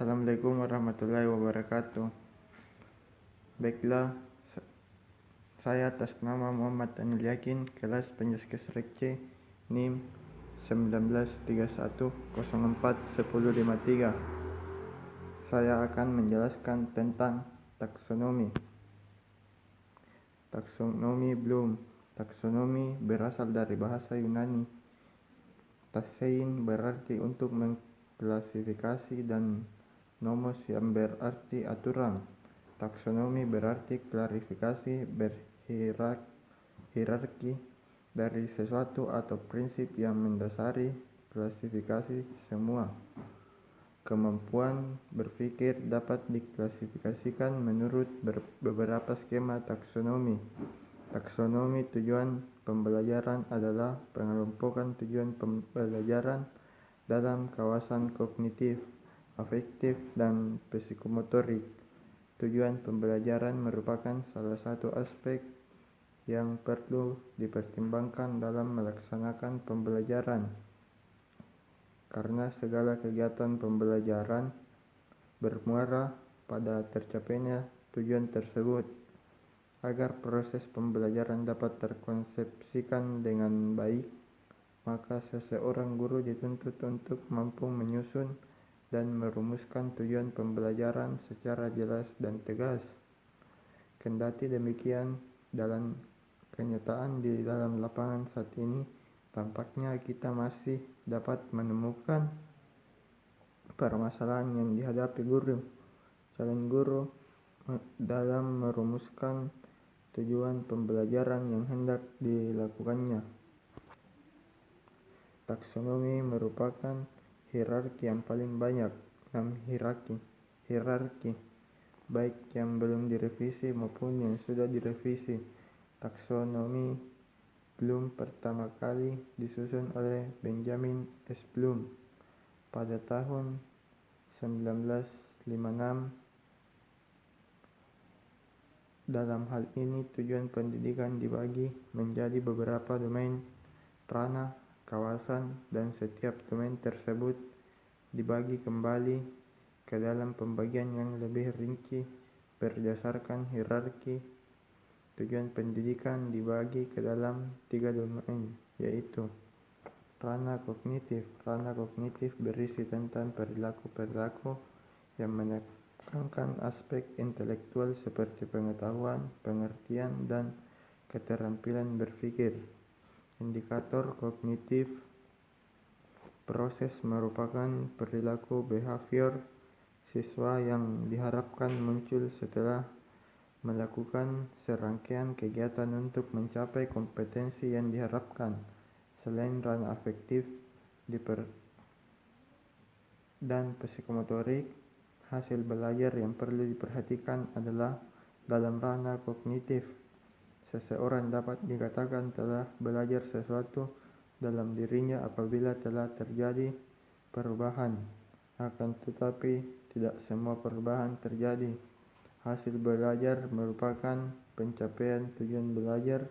Assalamualaikum warahmatullahi wabarakatuh. Baiklah, saya atas nama Muhammad Anil Yakin, kelas Penjaskes Rek NIM 1931041053. Saya akan menjelaskan tentang taksonomi. Taksonomi Bloom. Taksonomi berasal dari bahasa Yunani. Tasein berarti untuk mengklasifikasi dan nomos yang berarti aturan. Taksonomi berarti klarifikasi berhierarki dari sesuatu atau prinsip yang mendasari klasifikasi semua. Kemampuan berpikir dapat diklasifikasikan menurut beberapa skema taksonomi. Taksonomi tujuan pembelajaran adalah pengelompokan tujuan pembelajaran dalam kawasan kognitif, afektif, dan psikomotorik. Tujuan pembelajaran merupakan salah satu aspek yang perlu dipertimbangkan dalam melaksanakan pembelajaran, karena segala kegiatan pembelajaran bermuara pada tercapainya tujuan tersebut. Agar proses pembelajaran dapat terkonsepsikan dengan baik, maka seseorang guru dituntut untuk mampu menyusun dan merumuskan tujuan pembelajaran secara jelas dan tegas. Kendati demikian, dalam kenyataan di dalam lapangan saat ini, tampaknya kita masih dapat menemukan permasalahan yang dihadapi calon guru dalam merumuskan tujuan pembelajaran yang hendak dilakukannya. Taksonomi merupakan hierarki yang paling banyak, 6 hierarki, baik yang belum direvisi maupun yang sudah direvisi. Taksonomi Bloom pertama kali disusun oleh Benjamin S. Bloom pada tahun 1956. Dalam hal ini, tujuan pendidikan dibagi menjadi beberapa domain, ranah, kawasan, dan setiap domain tersebut dibagi kembali ke dalam pembagian yang lebih rinci berdasarkan hierarki. Tujuan pendidikan dibagi ke dalam 3 domain, yaitu ranah kognitif. Ranah kognitif berisi tentang perilaku-perilaku yang menekankan aspek intelektual seperti pengetahuan, pengertian, dan keterampilan berpikir. Indikator kognitif. Proses merupakan perilaku behavior siswa yang diharapkan muncul setelah melakukan serangkaian kegiatan untuk mencapai kompetensi yang diharapkan. Selain ranah afektif dan psikomotorik, hasil belajar yang perlu diperhatikan adalah dalam ranah kognitif. Seseorang dapat dikatakan telah belajar sesuatu dalam dirinya apabila telah terjadi perubahan. Akan tetapi, tidak semua perubahan terjadi. Hasil belajar merupakan pencapaian tujuan belajar,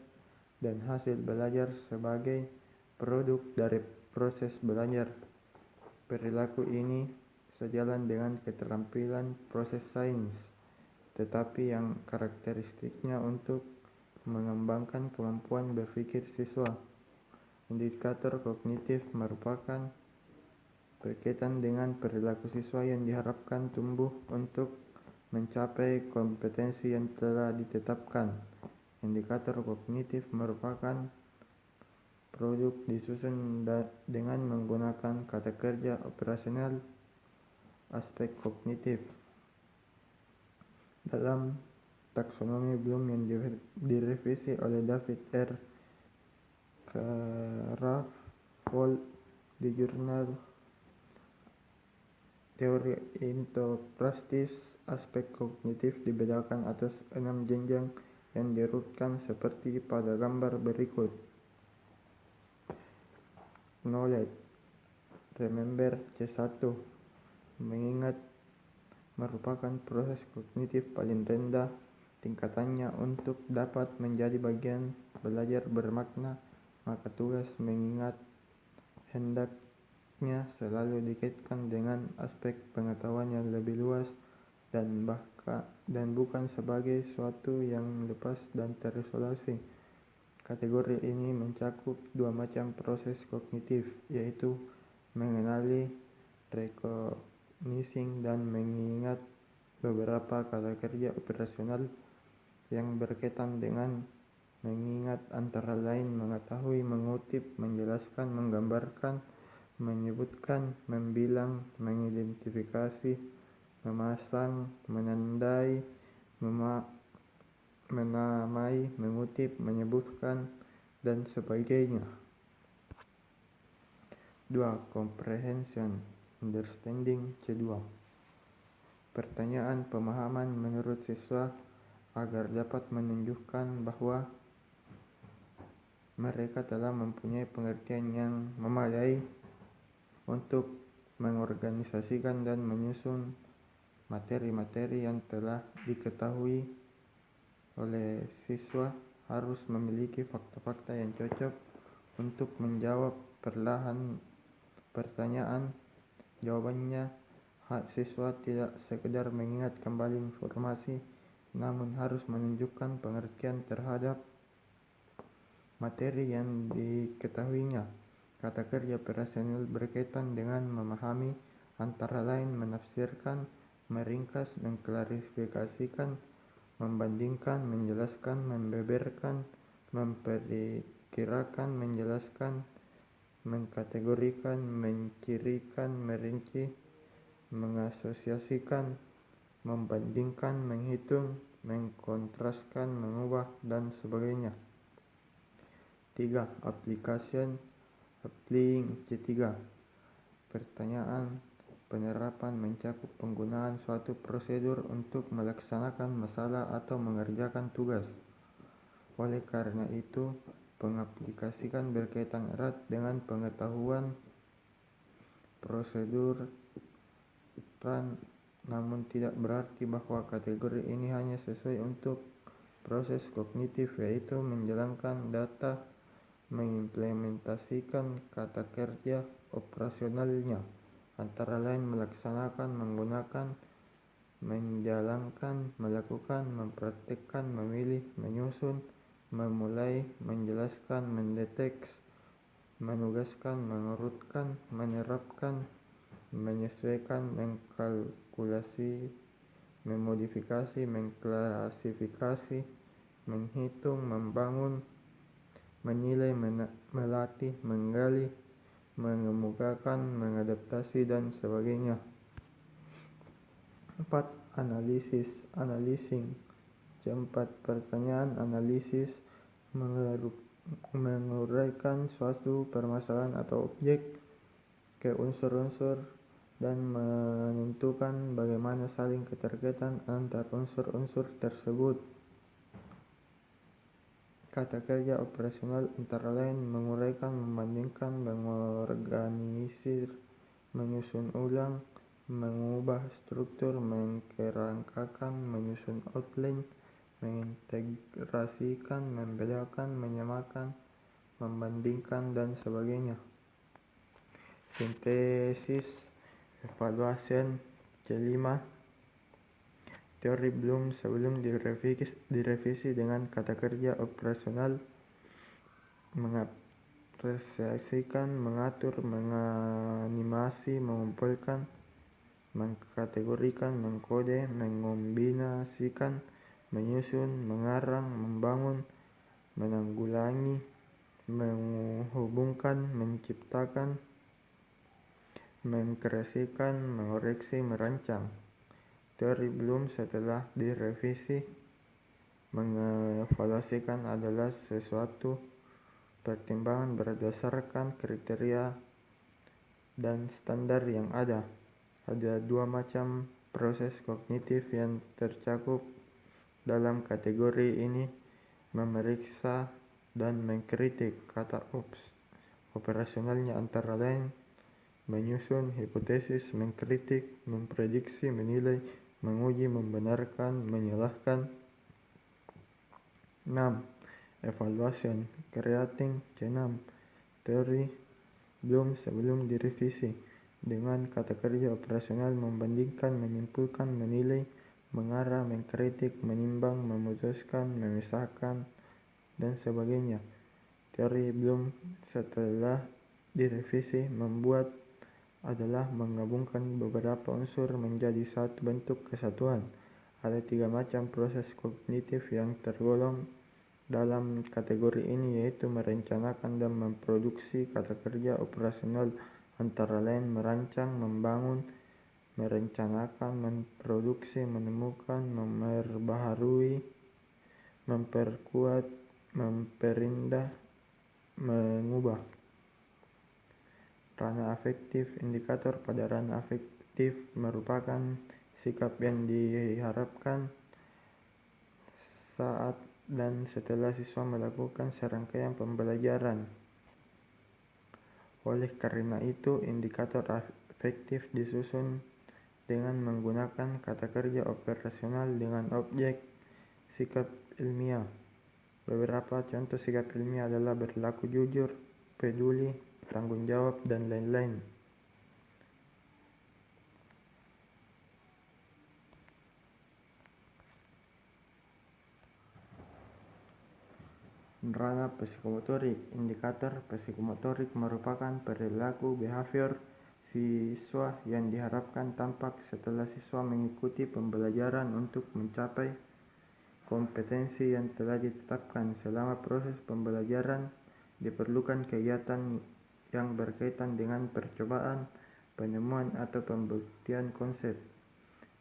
dan hasil belajar sebagai produk dari proses belajar. Perilaku ini sejalan dengan keterampilan proses sains, tetapi yang karakteristiknya untuk mengembangkan kemampuan berpikir siswa. Indikator kognitif merupakan berkaitan dengan perilaku siswa yang diharapkan tumbuh untuk mencapai kompetensi yang telah ditetapkan. Indikator kognitif merupakan produk disusun dengan menggunakan kata kerja operasional aspek kognitif. Dalam taksonomi Bloom yang direvisi oleh David R. Kraftvold di jurnal Theory into Practice, aspek kognitif dibedakan atas 6 jenjang yang diurutkan seperti pada gambar berikut. Knowledge. Remember C1. Mengingat merupakan proses kognitif paling rendah tingkatannya. Untuk dapat menjadi bagian belajar bermakna, maka tugas mengingat hendak aspeknya selalu dikaitkan dengan aspek pengetahuan yang lebih luas dan bukan sebagai suatu yang lepas dan terisolasi. Kategori ini mencakup dua macam proses kognitif, yaitu mengenali, recognition, dan mengingat. Beberapa kata kerja operasional yang berkaitan dengan mengingat antara lain mengetahui, mengutip, menjelaskan, menggambarkan, menyebutkan, membilang, mengidentifikasi, memasang, menandai, menamai, mengutip, menyebutkan, dan sebagainya. 2. Comprehension, understanding. C2. Pertanyaan pemahaman menurut siswa agar dapat menunjukkan bahwa mereka telah mempunyai pengertian yang memadai untuk mengorganisasikan dan menyusun materi-materi yang telah diketahui oleh siswa, harus memiliki fakta-fakta yang cocok untuk menjawab perlahan pertanyaan. Jawabannya, hak siswa tidak sekedar mengingat kembali informasi, namun harus menunjukkan pengertian terhadap materi yang diketahuinya. Kata kerja operasional berkaitan dengan memahami, antara lain menafsirkan, meringkas, mengklarifikasikan, membandingkan, menjelaskan, membeberkan, memperkirakan, menjelaskan, mengkategorikan, mencirikan, merinci, mengasosiasikan, membandingkan, menghitung, mengkontraskan, mengubah, dan sebagainya. 3. Application, applying. C3. Pertanyaan penerapan mencakup penggunaan suatu prosedur untuk melaksanakan masalah atau mengerjakan tugas. Oleh karena itu, pengaplikasian berkaitan erat dengan pengetahuan prosedur, namun tidak berarti bahwa kategori ini hanya sesuai untuk proses kognitif, yaitu menjalankan data, mengimplementasikan kata kerja operasionalnya, antara lain melaksanakan, menggunakan, menjalankan, melakukan, mempraktikkan, memilih, menyusun, memulai, menjelaskan, mendeteksi, menugaskan, mengurutkan, menerapkan, menyesuaikan, mengkalkulasi, memodifikasi, mengklasifikasi, menghitung, membangun, menilai, melatih, menggali, mengemukakan, mengadaptasi, dan sebagainya. 4. Analisis, analyzing. C4. Pertanyaan analisis menguraikan suatu permasalahan atau objek ke unsur-unsur dan menentukan bagaimana saling keterkaitan antar unsur-unsur tersebut. Kata kerja operasional antara lain menguraikan, membandingkan, mengorganisir, menyusun ulang, mengubah struktur, mengkerangkakan, menyusun outline, mengintegrasikan, membedakan, menyamakan, membandingkan, dan sebagainya. Sintesis, evaluation. C5. Teori Bloom sebelum direvisi dengan kata kerja operasional: mengapresiasikan, mengatur, menganimasi, mengumpulkan, mengkategorikan, mengkode, mengombinasikan, menyusun, mengarang, membangun, menanggulangi, menghubungkan, menciptakan, mengkreasikan, mengoreksi, merancang. Teori Bloom setelah direvisi mengevaluasikan adalah sesuatu pertimbangan berdasarkan kriteria dan standar yang ada. Ada dua macam proses kognitif yang tercakup dalam kategori ini: memeriksa dan mengkritik. Kata operasionalnya antara lain menyusun hipotesis, mengkritik, memprediksi, menilai, menguji, membenarkan, menyalahkan. 6. Evaluation, creating. C6. Teori belum sebelum direvisi, dengan kata kerja operasional membandingkan, menyimpulkan, menilai, mengarah, mengkritik, menimbang, memutuskan, memisahkan, dan sebagainya. Teori belum setelah direvisi membuat adalah menggabungkan beberapa unsur menjadi satu bentuk kesatuan. Ada 3 macam proses kognitif yang tergolong dalam kategori ini, yaitu merencanakan dan memproduksi. Kata kerja operasional antara lain merancang, membangun, merencanakan, memproduksi, menemukan, memperbaharui, memperkuat, memperindah, mengubah. Ranah afektif. Indikator pada ranah afektif merupakan sikap yang diharapkan saat dan setelah siswa melakukan serangkaian pembelajaran. Oleh karena itu, indikator afektif disusun dengan menggunakan kata kerja operasional dengan objek sikap ilmiah. Beberapa contoh sikap ilmiah adalah berlaku jujur, peduli, tanggung jawab, dan lain-lain. Ranah psikomotorik. Indikator psikomotorik merupakan perilaku behavior siswa yang diharapkan tampak setelah siswa mengikuti pembelajaran untuk mencapai kompetensi yang telah ditetapkan. Selama proses pembelajaran diperlukan kegiatan yang berkaitan dengan percobaan, penemuan, atau pembuktian konsep.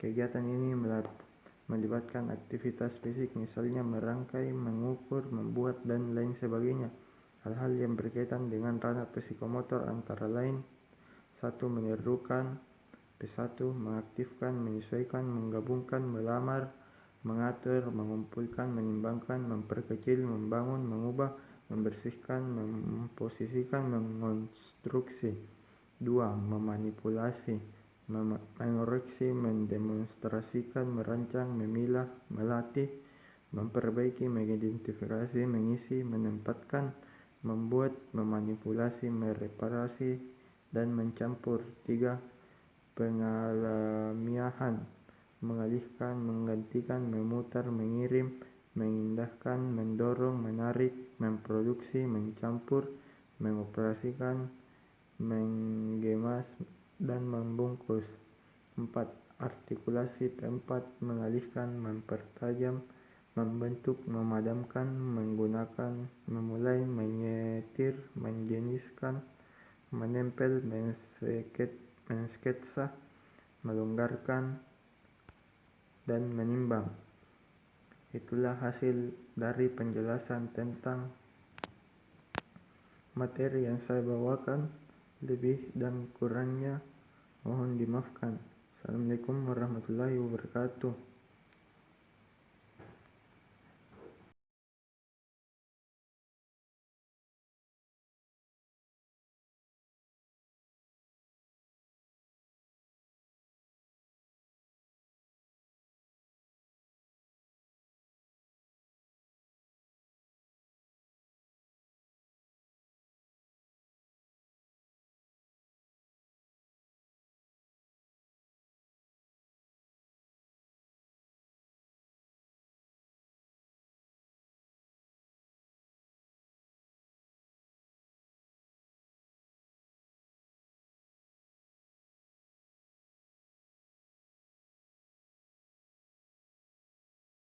Kegiatan ini melibatkan aktivitas fisik, misalnya merangkai, mengukur, membuat, dan lain sebagainya. Hal-hal yang berkaitan dengan ranah psikomotor antara lain: 1. Menyerukan, P1. Mengaktifkan, menyesuaikan, menggabungkan, melamar, mengatur, mengumpulkan, menimbangkan, memperkecil, membangun, mengubah, membersihkan, memposisikan, mengonstruksi. 2. Memanipulasi, mengoreksi, mendemonstrasikan, merancang, memilah, melatih, memperbaiki, mengidentifikasi, mengisi, menempatkan, membuat, memanipulasi, mereparasi, dan mencampur. 3. Pengalamiahan, mengalihkan, menggantikan, memutar, mengirim, mengindahkan, mendorong, menarik, memproduksi, mencampur, mengoperasikan, menggemas, dan membungkus. 4. Artikulasi. P4. Mengalihkan, mempertajam, membentuk, memadamkan, menggunakan, memulai, menyetir, menjeniskan, menempel, mensketsa, melonggarkan, dan menimbang. Itulah hasil dari penjelasan tentang materi yang saya bawakan. Lebih dan kurangnya mohon dimaafkan. Assalamualaikum warahmatullahi wabarakatuh.